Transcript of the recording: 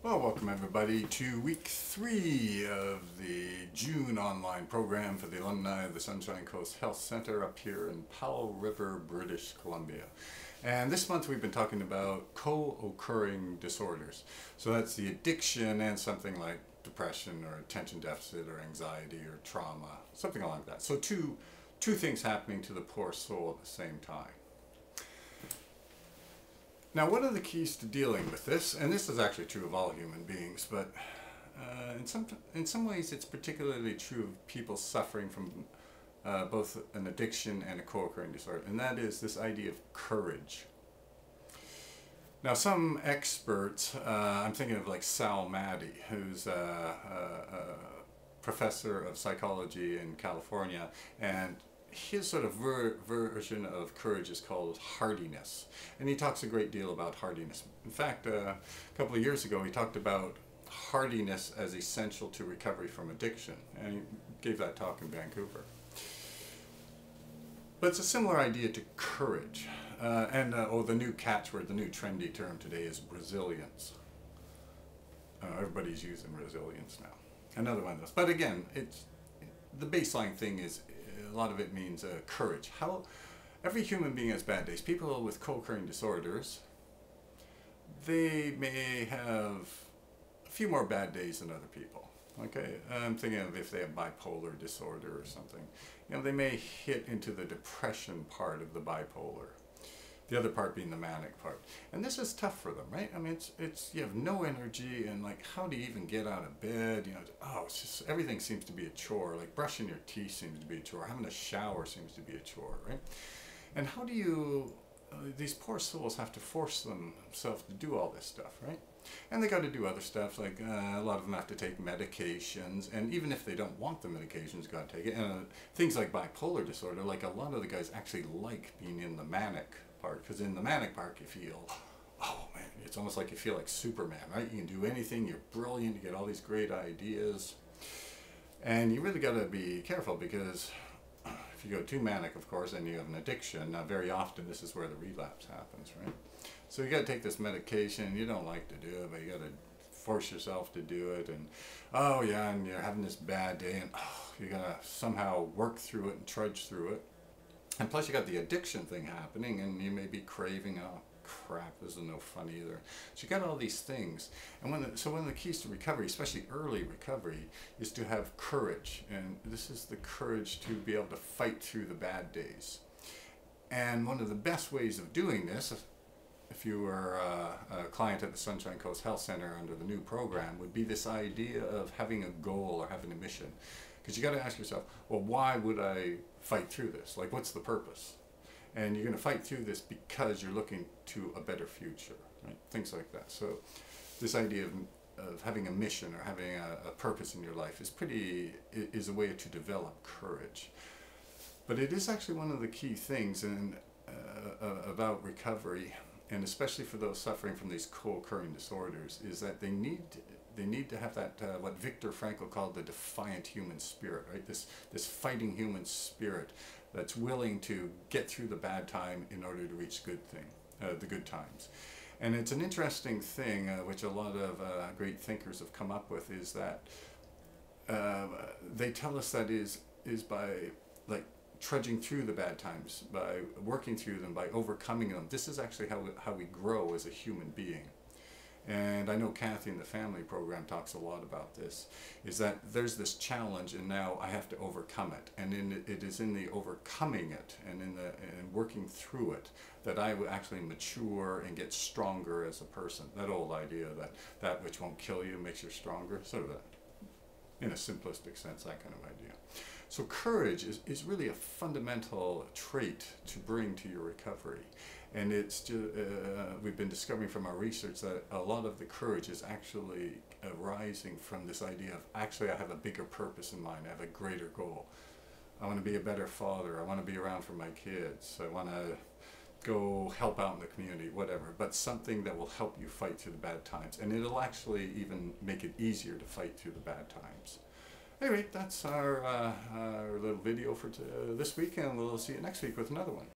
Well, welcome everybody to week 3 of the June online program for the alumni of the Sunshine Coast Health Center up here in Powell River, British Columbia. And this month we've been talking about co-occurring disorders. So that's the addiction and something like depression or attention deficit or anxiety or trauma, something like that. So two things happening to the poor soul at the same time. Now, what are the keys to dealing with this? And this is actually true of all human beings, but in some ways it's particularly true of people suffering from both an addiction and a co-occurring disorder, and that is this idea of courage. Now, some experts, I'm thinking of like Sal Maddy, who's a professor of psychology in California, and his sort of version of courage is called hardiness, and he talks a great deal about hardiness. In fact, a couple of years ago he talked about hardiness as essential to recovery from addiction, and he gave that talk in Vancouver. But it's a similar idea to courage, the new catchword, the new trendy term today is resilience. Everybody's using resilience now. Another one of those. But again, the baseline thing is, a lot of it means courage. Every human being has bad days. People with co-occurring disorders, they may have a few more bad days than other people. Okay, I'm thinking of if they have bipolar disorder or something. You know, they may hit into the depression part of the bipolar. The other part being the manic part. And this is tough for them, right? I mean, it's you have no energy, and like, how do you even get out of bed? You know, it's just, everything seems to be a chore. Like brushing your teeth seems to be a chore. Having a shower seems to be a chore, right? And how do you, these poor souls have to force themselves to do all this stuff, right? And they got to do other stuff, like a lot of them have to take medications, and even if they don't want the medications, got to take it. Things like bipolar disorder, like a lot of the guys actually like being in the manic part, because in the manic part you feel, oh man, it's almost like you feel like Superman, right? You can do anything, you're brilliant, you get all these great ideas, and you really got to be careful, because if you go too manic, of course, and you have an addiction, very often this is where the relapse happens, right? So you got to take this medication. You don't like to do it, but you got to force yourself to do it, and oh yeah, and you're having this bad day, and you got to somehow work through it and trudge through it. And plus you got the addiction thing happening, and you may be craving, oh crap, this is no fun either. So you got all these things. And one of the keys to recovery, especially early recovery, is to have courage. And this is the courage to be able to fight through the bad days. And one of the best ways of doing this, if you were a client at the Sunshine Coast Health Center under the new program, would be this idea of having a goal or having a mission. Because you got to ask yourself, well, why would I fight through this? Like, what's the purpose? And you're going to fight through this because you're looking to a better future, right? Things like that. So this idea of having a mission or having a purpose in your life is a way to develop courage. But it is actually one of the key things about recovery, and especially for those suffering from these co-occurring disorders, is that they need to have that, what Viktor Frankl called the defiant human spirit, right? This fighting human spirit that's willing to get through the bad time in order to reach the good times. And it's an interesting thing, which a lot of great thinkers have come up with, is that they tell us that is by like trudging through the bad times, by working through them, by overcoming them. This is actually how we grow as a human being. And I know Kathy in the family program talks a lot about this, is that there's this challenge, and now I have to overcome it. And it is in the overcoming it and in working through it that I will actually mature and get stronger as a person. That old idea that which won't kill you makes you stronger, sort of in a simplistic sense, that kind of idea. So courage is really a fundamental trait to bring to your recovery. And it's just, we've been discovering from our research that a lot of the courage is actually arising from this idea of, actually I have a bigger purpose in mind, I have a greater goal. I want to be a better father, I want to be around for my kids, I want to go help out in the community, whatever, but something that will help you fight through the bad times. And it'll actually even make it easier to fight through the bad times. Anyway, that's our little video for this week, and we'll see you next week with another one.